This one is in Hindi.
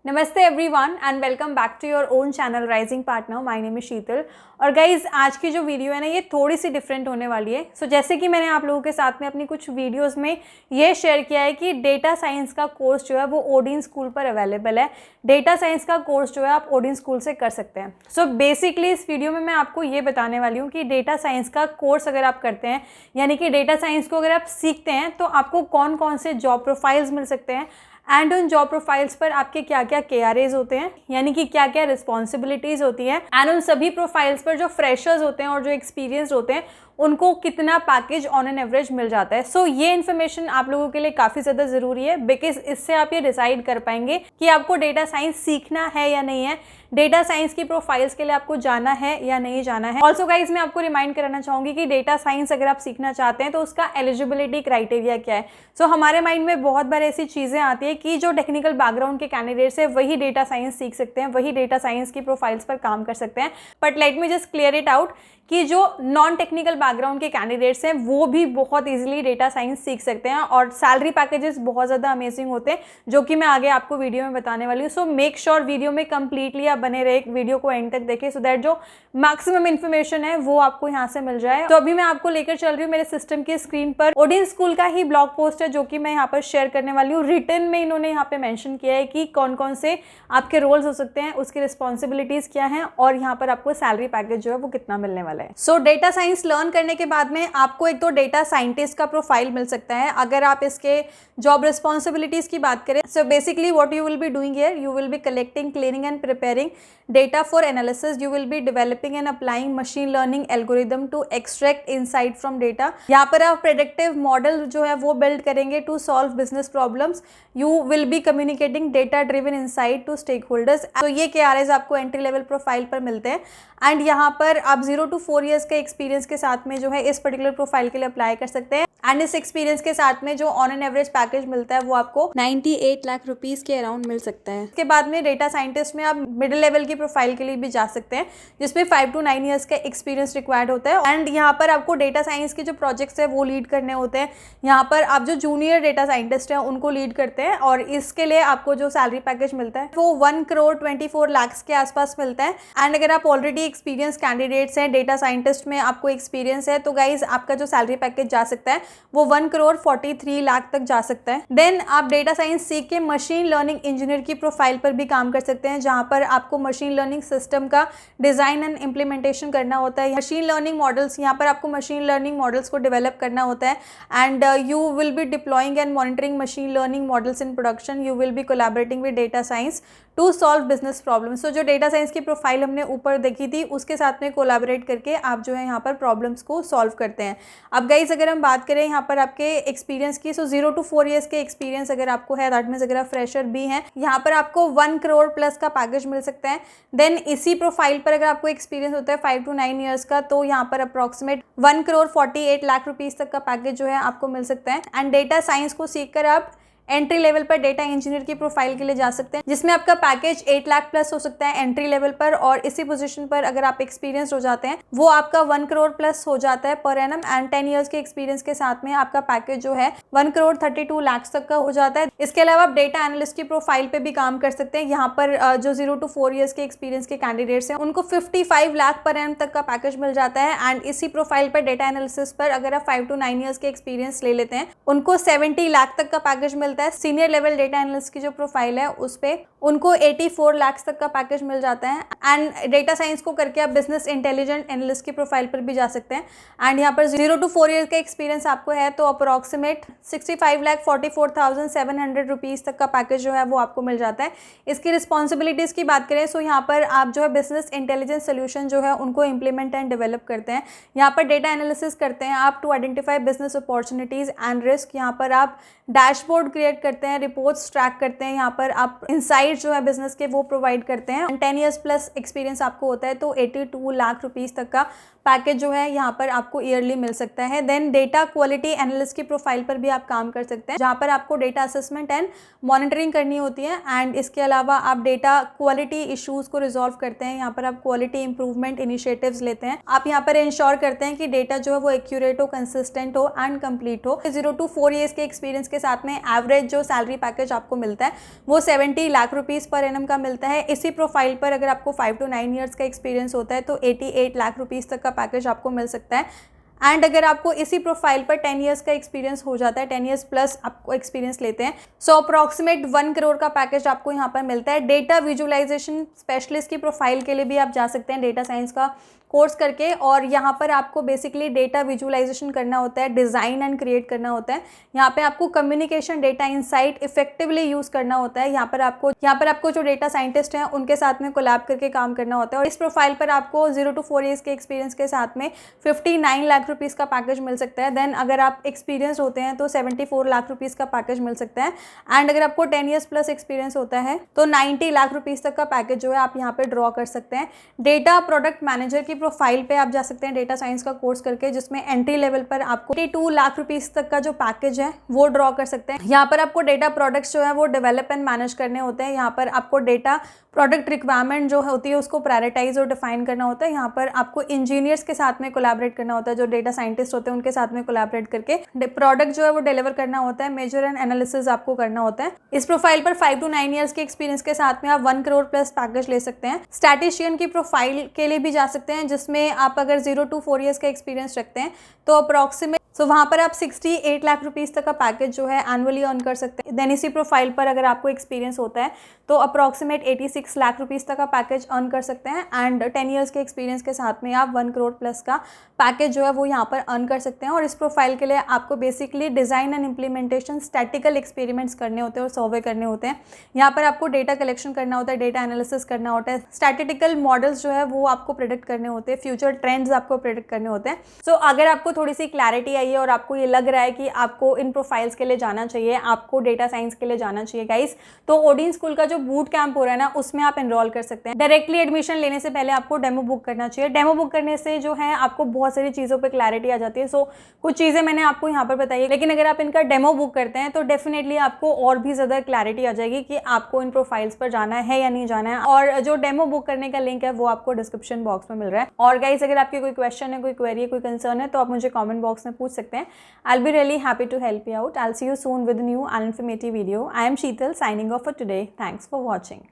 नमस्ते everyone and welcome back to your own channel rising partner. My name is Sheetal. और गाइज आज की जो वीडियो है ना ये थोड़ी सी डिफरेंट होने वाली है। सो जैसे कि मैंने आप लोगों के साथ में अपनी कुछ वीडियोस में ये शेयर किया है कि डेटा साइंस का कोर्स जो है वो ओडिन स्कूल पर अवेलेबल है। डेटा साइंस का कोर्स जो है आप ओडिन स्कूल से कर सकते हैं। सो बेसिकली इस वीडियो में मैं आपको ये बताने वाली हूँ कि डेटा साइंस का कोर्स अगर आप करते हैं, यानी कि डेटा साइंस को अगर आप सीखते हैं तो आपको कौन कौन से जॉब प्रोफाइल्स मिल सकते हैं एंड उन जॉब प्रोफाइल्स पर आपके क्या क्या KRAs होते हैं, यानी कि क्या क्या रिस्पॉन्सिबिलिटीज होती हैं, एंड उन सभी प्रोफाइल्स पर जो फ्रेशर्स होते हैं और जो एक्सपीरियंस होते हैं उनको कितना पैकेज ऑन एन एवरेज मिल जाता है। सो ये इन्फॉर्मेशन आप लोगों के लिए काफ़ी ज़्यादा ज़रूरी है, बिकॉज इससे आप ये डिसाइड कर पाएंगे कि आपको डेटा साइंस सीखना है या नहीं है, डेटा साइंस की प्रोफाइल्स के लिए आपको जाना है या नहीं जाना है। ऑल्सो गाइज मैं आपको रिमाइंड कराना चाहूँगी कि डेटा साइंस अगर आप सीखना चाहते हैं तो उसका एलिजिबिलिटी क्राइटेरिया क्या है। सो हमारे माइंड में बहुत बार ऐसी चीज़ें आती है कि जो टेक्निकल बैकग्राउंड के कैंडिडेट्स है वही डेटा साइंस सीख सकते हैं, वही डेटा साइंस की प्रोफाइल्स पर काम कर सकते हैं। But let me just clear it out कि जो नॉन टेक्निकल बैकग्राउंड के कैंडिडेट्स हैं वो भी बहुत इजीली डेटा साइंस सीख सकते हैं और सैलरी पैकेजेस बहुत ज़्यादा अमेजिंग होते हैं, जो कि मैं आगे आपको वीडियो में बताने वाली हूँ। सो मेक श्योर वीडियो में कंप्लीटली आप बने रहे, वीडियो को एंड तक देखें, सो दैट जो मैक्सिमम इन्फॉर्मेशन है वो आपको यहाँ से मिल जाए। तो अभी मैं आपको लेकर चल रही हूँ मेरे सिस्टम की स्क्रीन पर ओडिन स्कूल का ही ब्लॉग पोस्ट है, जो कि मैं यहाँ पर शेयर करने वाली हूँ। रिटन में इन्होंने यहाँ पे मेंशन किया है कि कौन कौन से आपके रोल्स हो सकते हैं, उसकी रिस्पॉन्सिबिलिटीज क्या हैं और यहाँ पर आपको सैलरी पैकेज जो है वो कितना मिलने वाला है। सो डेटा साइंस लर्न करने के बाद में आपको एक तो डेटा साइंटिस्ट का प्रोफाइल मिल सकता है अगर आप इसके जॉब रिस्पॉन्सिबिलिटीज की बात करें। So basically what you will be doing here, you will B collecting, cleaning and preparing data for analysis. You will be developing and applying machine learning algorithm to extract insight from data. यहाँ पर आप predictive model जो है वो build करेंगे to solve business problems. You will be communicating data driven insight to stakeholders. तो ये KRAs आपको entry level profile पर मिलते हैं एंड यहाँ पर आप 0 to 4 years के एक्सपीरियंस के साथ में जो है इस पर्टिकुलर प्रोफाइल के लिए अप्लाई कर सकते हैं। एंड इस एक्सपीरियंस के साथ में जो ऑन एन एवरेज पैकेज मिलता है वो आपको 98 लाख रुपीस के अराउंड मिल सकता है। इसके बाद में डेटा साइंटिस्ट में आप मिडिल लेवल की प्रोफाइल के लिए भी जा सकते हैं, जिसमें 5 to 9 years का एक्सपीरियंस रिक्वायर्ड होता है। एंड यहाँ पर आपको डेटा साइंस के जो प्रोजेक्ट्स है वो लीड करने होते हैं। यहाँ पर आप जो जूनियर डेटा साइंटिस्ट हैं उनको लीड करते हैं और इसके लिए आपको जो सैलरी पैकेज मिलता है वो 1,24 लाख के आसपास मिलता है। एंड अगर आप ऑलरेडी एक्सपीरियंस कैंडिडेट्स हैं, डेटा साइंटिस्ट में आपको एक्सपीरियंस है, तो गाइज आपका जो सैलरी पैकेज जा सकता है वो 1,43 लाख तक जा सकता है। देन आप डेटा साइंस सीख के मशीन लर्निंग इंजीनियर की प्रोफाइल पर भी काम कर सकते हैं, जहां पर आपको मशीन लर्निंग सिस्टम का डिजाइन एंड इम्प्लीमेंटेशन करना होता है। मशीन लर्निंग मॉडल्स, यहाँ पर आपको मशीन लर्निंग मॉडल्स को डेवलप करना होता है and you will be deploying and monitoring machine learning models in production. You will be collaborating with data science to solve business problems. So जो डेटा साइंस की प्रोफाइल हमने ऊपर देखी थी उसके साथ में कोलैबोरेट करके आप जो है यहाँ पर प्रॉब्लम्स को सॉल्व करते हैं। अब गाइज अगर हम बात करें यहाँ पर आपके एक्सपीरियंस की, सो 0 to 4 years के एक्सपीरियंस अगर आपको है, दैट मीन्स अगर आप फ्रेशर भी हैं, यहाँ पर आपको 1 करोड़ प्लस का पैकेज मिल सकता है। देन इसी प्रोफाइल पर अगर आपको एक्सपीरियंस होता है 5 to 9 years का, तो यहाँ पर अप्रॉक्सीमेट 1,48 लाख रुपीस तक का पैकेज जो है आपको मिल सकता है। एंड डेटा साइंस को सीखकर आप एंट्री लेवल पर डेटा इंजीनियर की प्रोफाइल के लिए जा सकते हैं, जिसमें आपका पैकेज 8 लाख प्लस हो सकता है एंट्री लेवल पर। और इसी पोजीशन पर अगर आप एक्सपीरियंस हो जाते हैं वो आपका 1 करोड़ प्लस हो जाता है पर एनम। एंड 10 years के एक्सपीरियंस के साथ में आपका पैकेज जो है 1,32 लाख तक का हो जाता है। इसके अलावा आप डेटा एनालिस्ट की प्रोफाइल पे भी काम कर सकते हैं। यहाँ पर जो 0 to 4 years के एक्सपीरियंस के कैंडिडेट्स हैं उनको 55 लाख पर एनम तक का पैकेज मिल जाता है। एंड इसी प्रोफाइल पर डेटा एनालिसिस पर अगर आप 5 to 9 years के एक्सपीरियंस ले लेते हैं उनको 70 लाख तक का पैकेज मिलता है। सीनियर लेवल डेटा एनालिस्ट की जो प्रोफाइल है उस पे उनको 84 लाख तक का पैकेज मिल जाता है। एंड डेटा साइंस को करके आप बिजनेस इंटेलिजेंट एनालिस्ट की प्रोफाइल पर भी जा सकते हैं। एंड यहाँ पर 0 to 4 years का एक्सपीरियंस आपको है तो अप्रॉक्सीमेट 65,44,700 रुपीस तक का पैकेज जो है वो आपको मिल जाता है। इसकी रिस्पॉन्सिबिलिटीज की बात करें सो यहाँ पर आप जो है बिजनेस इंटेलिजेंस सोल्यूशन जो है उनको इंप्लीमेंट एंड डेवलप करते हैं। यहाँ पर डेटा एनालिसिस करते हैं आप to identify business opportunities and risk. यहाँ पर आप डैशबोर्ड क्रिएट करते हैं, रिपोर्ट्स ट्रैक करते हैं, यहाँ पर आप इनसाइट जो है बिजनेस के वो प्रोवाइड करते हैं। 10 years प्लस एक्सपीरियंस आपको होता है तो 82 लाख रुपीस तक का पैकेज जो है यहाँ पर आपको ईयरली मिल सकता है। देन डेटा क्वालिटी एनालिस्ट की प्रोफाइल पर भी आप काम कर सकते हैं, जहाँ पर आपको डेटा असेसमेंट एंड मॉनिटरिंग करनी होती है। एंड इसके अलावा आप डेटा क्वालिटी इश्यूज़ को रिजॉल्व करते हैं, यहाँ पर आप क्वालिटी इंप्रूवमेंट इनिशिएटिव्स लेते हैं। आप यहाँ पर इंश्योर करते हैं कि डेटा जो है वो एक्यूरेट हो, कंसिस्टेंट हो एंड कंप्लीट हो। 0 to 4 ईयर्स के एक्सपीरियंस के साथ में एवरेज जो सैलरी पैकेज आपको मिलता है वो 70 लाख रुपीज़ पर एनम का मिलता है। इसी प्रोफाइल पर अगर आपको 5 to 9 ईयर्स का एक्सपीरियंस होता है तो 88 लाख रुपीज़ तक का पैकेज आपको मिल सकता है। एंड अगर आपको इसी प्रोफाइल पर 10 ईयर्स का एक्सपीरियंस हो जाता है, 10 ईयर्स प्लस आपको एक्सपीरियंस लेते हैं, सो अप्रॉक्सीमेट 1 करोड़ का पैकेज आपको यहाँ पर मिलता है। डेटा विजुअलाइजेशन स्पेशलिस्ट की प्रोफाइल के लिए भी आप जा सकते हैं डेटा साइंस का कोर्स करके, और यहाँ पर आपको बेसिकली डेटा विजुअलाइजेशन करना होता है, डिज़ाइन एंड क्रिएट करना होता है। यहाँ पे आपको communication data insight effectively use करना होता है। यहाँ पर आपको जो डेटा साइंटिस्ट हैं उनके साथ में कोलैब करके काम करना होता है। और इस प्रोफाइल पर आपको 0 to 4 ईयर्स के एक्सपीरियंस के साथ में 59 लाख रुपीज़ का पैकेज मिल सकता है। देन अगर आप एक्सपीरियंस होते हैं तो 74 लाख रुपीज़ का पैकेज मिल सकता है। एंड अगर आपको 10 ईयर्स प्लस एक्सपीरियंस होता है तो 90 लाख रुपीज़ तक का पैकेज जो है आप यहाँ पे ड्रॉ कर सकते हैं। डेटा प्रोडक्ट मैनेजर की प्रोफाइल पे आप जा सकते हैं डेटा साइंस का कोर्स करके, जिसमें एंट्री लेवल पर आपको 2 लाख रुपीज़ तक का जो पैकेज है वो ड्रॉ कर सकते हैं। यहाँ पर आपको डेटा प्रोडक्ट्स जो है वो डेवलप एंड मैनेज करने होते हैं। यहाँ पर आपको डेटा प्रोडक्ट रिक्वायरमेंट जो होती है उसको प्रायोरिटाइज और डिफाइन करना होता है। यहाँ पर आपको इंजीनियर्स के साथ में कोलैबोरेट करना होता है, जो डेटा साइंटिस्ट होते हैं उनके साथ में कोलैबोरेट करके प्रोडक्ट जो है वो डिलीवर करना होता है। मेजर एंड एनालिसिस आपको करना होता है। इस प्रोफाइल पर 5 to 9 ईयर्स के एक्सपीरियंस के साथ में आप 1 करोड़ प्लस पैकेज ले सकते हैं। स्टैटिशियन की प्रोफाइल के लिए भी जा सकते हैं, जिसमें आप अगर 0 to 4 ईयर्स का एक्सपीरियंस रखते हैं तो अप्रॉक्सीमेट वहाँ पर आप 68 लाख रुपीज़ तक का पैकेज जो है एनुअली अर्न कर सकते हैं। देन इसी प्रोफाइल पर अगर आपको एक्सपीरियंस होता है तो अप्रॉक्सीमेट 86 लाख रुपीज़ तक का पैकेज अर्न कर सकते हैं। एंड 10 ईयर्स के एक्सपीरियंस के साथ में आप 1 करोड़ प्लस का पैकेज जो है वो यहाँ पर अर्न कर सकते हैं। और इस प्रोफाइल के लिए आपको basically design and implementation, statistical experiments करने होते हैं और सर्वे करने होते हैं। यहाँ पर आपको डेटा कलेक्शन करना होता है, डेटा एनालिसिस करना होता है, स्टैटिस्टिकल मॉडल्स जो है वो आपको प्रेडिक्ट करने होते हैं, फ्यूचर ट्रेंड्स आपको प्रेडिक्ट करने होते हैं। सो अगर आपको थोड़ी सी क्लैरिटी आई है और आपको ये लग रहा है कि आपको इन प्रोफाइल्स के लिए जाना चाहिए, आपको डेटा साइंस के लिए जाना चाहिए गाइस, तो ओडिन स्कूल का जो बूट कैंप हो रहा है ना उसमें आप एनरोल कर सकते हैं। डायरेक्टली एडमिशन लेने से पहले आपको डेमो बुक करना चाहिए। डेमो बुक करने से जो है आपको बहुत सारी चीज़ों पे क्लैरिटी आ जाती है। सो कुछ चीज़ें मैंने आपको यहाँ पर बताई है, लेकिन अगर आप इनका डेमो बुक करते हैं तो डेफिनेटली आपको और भी ज़्यादा क्लैरिटी आ जाएगी कि आपको इन प्रोफाइल्स पर जाना है या नहीं जाना है। और जो डेमो बुक करने का लिंक है वो आपको डिस्क्रिप्शन बॉक्स में मिल रहा है। और गाइस अगर आपकी कोई क्वेश्चन है, कोई क्वेरी है, कोई कंसर्न है तो आप मुझे कॉमेंट बॉक्स में पूछ सकते हैं। I will be really happy to help you out. I will see you soon with new and informative video. I am Sheetal signing off for today. Thanks for watching.